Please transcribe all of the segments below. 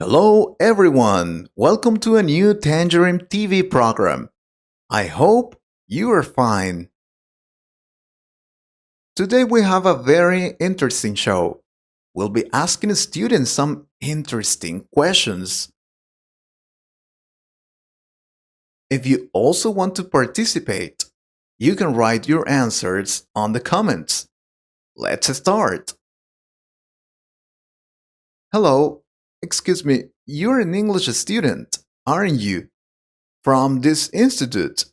Hello, everyone. Welcome to a new Tangerine TV program. I hope you are fine. Today, we have a very interesting show. We'll be asking students some interesting questions. If you also want to participate, you can write your answers on the comments. Let's start. Hello, excuse me, you're an English student, aren't you? From this institute.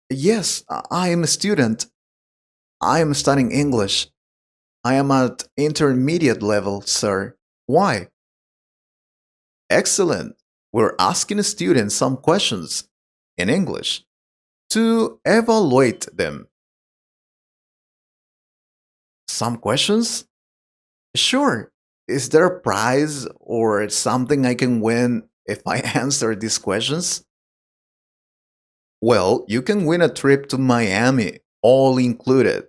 Yes, I am a student. I am studying English. I am at intermediate level, sir. Why? Excellent. We're asking students some questions in English to evaluate them. Some questions? Sure. Is there a prize or something I can win if I answer these questions? Well, you can win a trip to Miami, all included.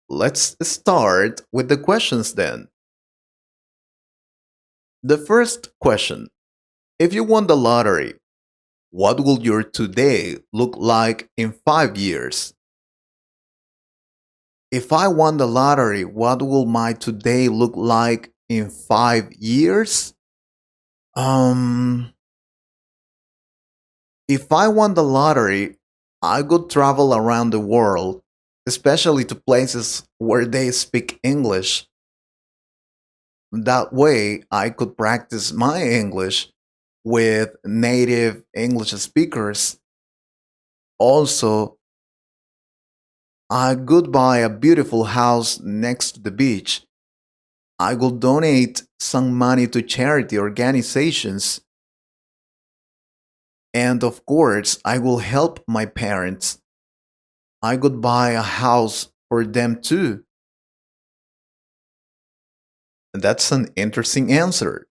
Let's start with the questions then. The first question: if you won the lottery, what will your today look like in 5 years? If I won the lottery, what will my today look like in 5 years? Um, if I won the lottery, I could travel around the world, especially to places where they speak English. That way, I could practice my English with native English speakers. Also, I could buy a beautiful house next to the beach. I will donate some money to charity organizations. And of course, I will help my parents. I could buy a house for them too. That's an interesting answer.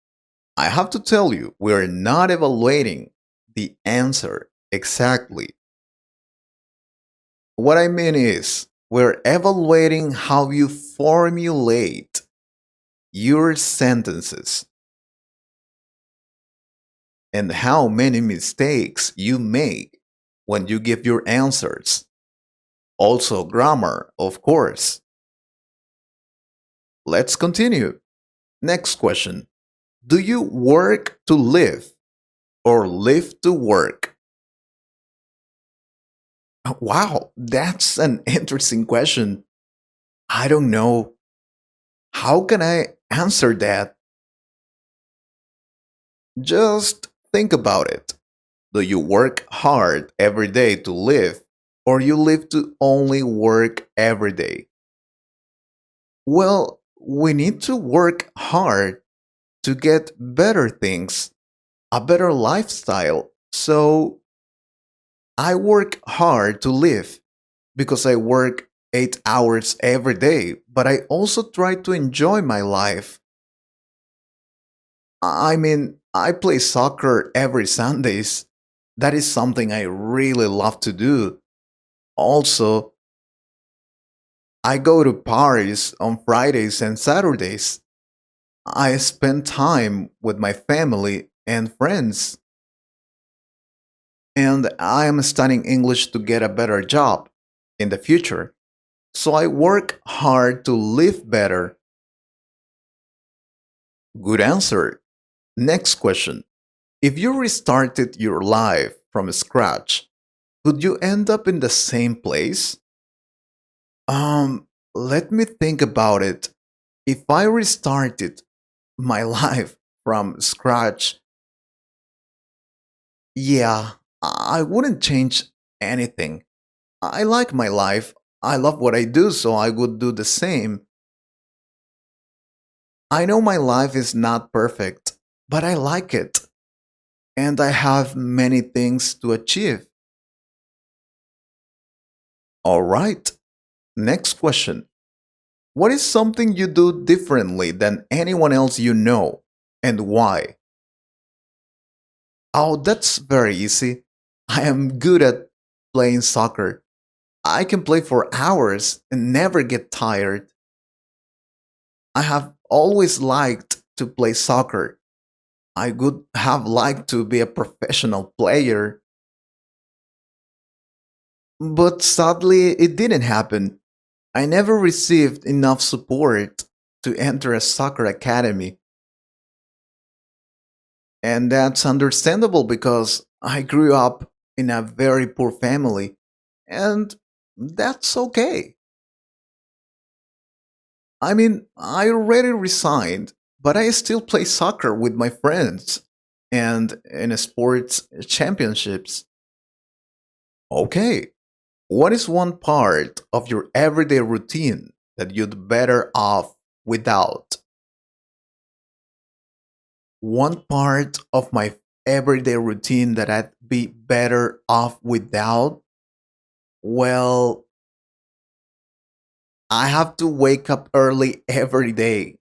I have to tell you, we're not evaluating the answer exactly. What I mean is, we're evaluating how you formulate your sentences and how many mistakes you make when you give your answers. Also, grammar, of course. Let's continue. Next question: do you work to live or live to work? Wow, that's an interesting question. I don't know. How can I answer that? Just think about it. Do you work hard every day to live, or you live to only work every day? Well, we need to work hard to get better things, a better lifestyle. So I work hard to live because I work 8 hours every day, but I also try to enjoy my life. I mean, I play soccer every Sundays. That is something I really love to do. Also, I go to parties on Fridays and Saturdays. I spend time with my family and friends. And I am studying English to get a better job in the future. So I work hard to live better. Good answer. Next question. If you restarted your life from scratch, would you end up in the same place? Let me think about it. If I restarted my life from scratch, yeah, I wouldn't change anything. I like my life. I love what I do, so I would do the same. I know my life is not perfect, but I like it. And I have many things to achieve. All right. Next question. What is something you do differently than anyone else you know, and why? Oh, that's very easy. I am good at playing soccer. I can play for hours and never get tired. I have always liked to play soccer. I would have liked to be a professional player, but sadly, it didn't happen. I never received enough support to enter a soccer academy, and that's understandable because I grew up in a very poor family, and that's okay. I mean, I already resigned, but I still play soccer with my friends and in sports championships. Okay, what is one part of your everyday routine that you'd better off without? One part of my everyday routine that I'd be better off without? Well, I have to wake up early every day.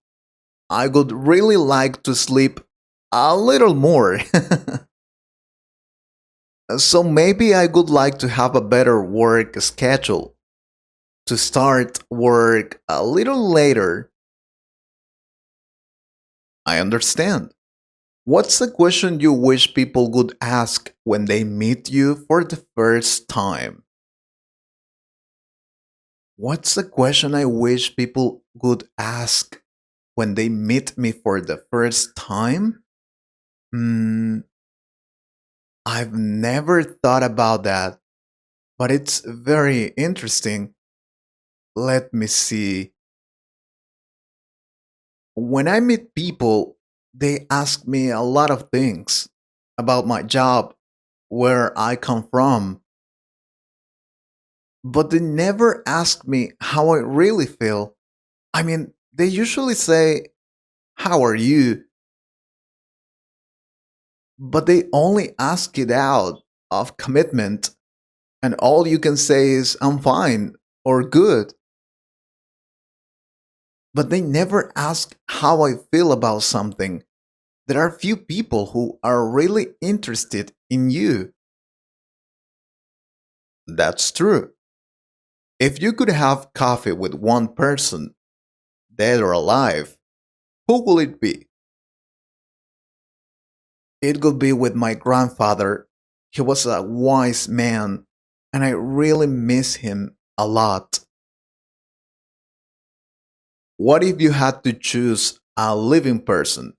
I would really like to sleep a little more. So maybe I would like to have a better work schedule, to start work a little later. I understand. What's the question you wish people would ask when they meet you for the first time? What's the question I wish people would ask when they meet me for the first time? Hmm, I've never thought about that, but it's very interesting. Let me see. When I meet people, they ask me a lot of things about my job, where I come from, but they never ask me how I really feel. I mean, they usually say, "How are you?" but they only ask it out of commitment, and all you can say is, "I'm fine" or "good." But they never ask how I feel about something. There are few people who are really interested in you. That's true. If you could have coffee with one person, dead or alive, who will it be? It would be with my grandfather. He was a wise man, and I really miss him a lot. What if you had to choose a living person?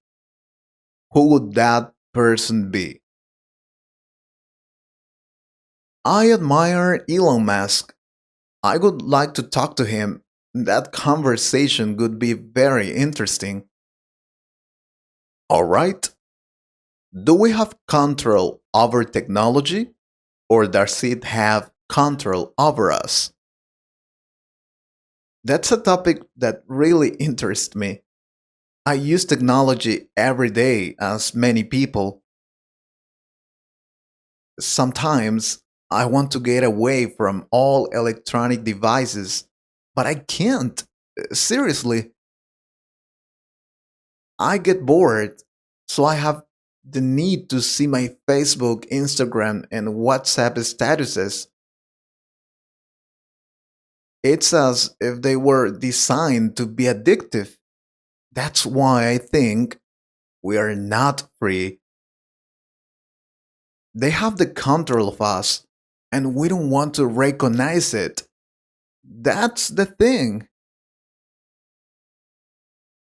Who would that person be? I admire Elon Musk. I would like to talk to him. That conversation would be very interesting. All right. Do we have control over technology, or does it have control over us? That's a topic that really interests me. I use technology every day, as many people. Sometimes I want to get away from all electronic devices, but I can't. Seriously, I get bored, so I have the need to see my Facebook, Instagram, and WhatsApp statuses. It's as if they were designed to be addictive. That's why I think we are not free. They have the control of us, and we don't want to recognize it. That's the thing.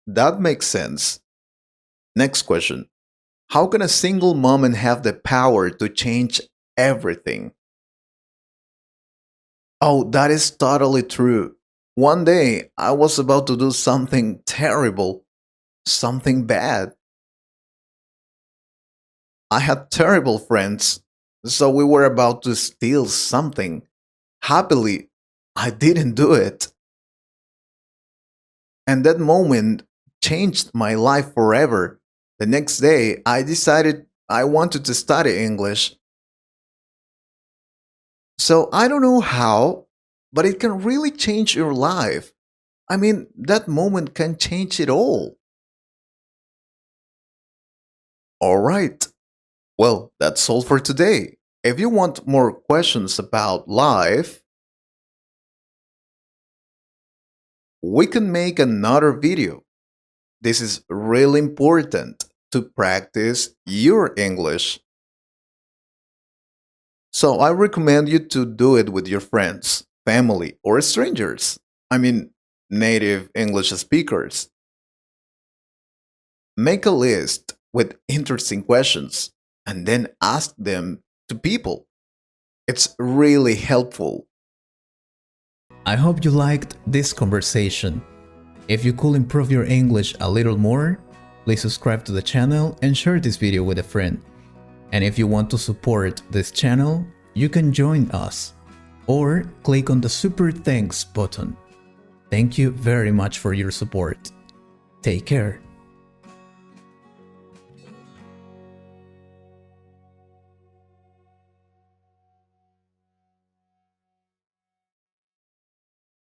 That makes sense. Next question. How can a single moment have the power to change everything? Oh, that is totally true. One day, I was about to do something terrible, something bad. I had terrible friends, so we were about to steal something. Happily, I didn't do it. And that moment changed my life forever. The next day, I decided I wanted to study English. So I don't know how, but it can really change your life. I mean, that moment can change it all. All right. Well, that's all for today. If you want more questions about life, we can make another video. This is really important to practice your English. So I recommend you to do it with your friends, family, or strangers. I mean, native English speakers. Make a list with interesting questions and then ask them to people. It's really helpful. I hope you liked this conversation. If you could improve your English a little more, please subscribe to the channel and share this video with a friend. And if you want to support this channel, you can join us or click on the Super Thanks button. Thank you very much for your support. Take care.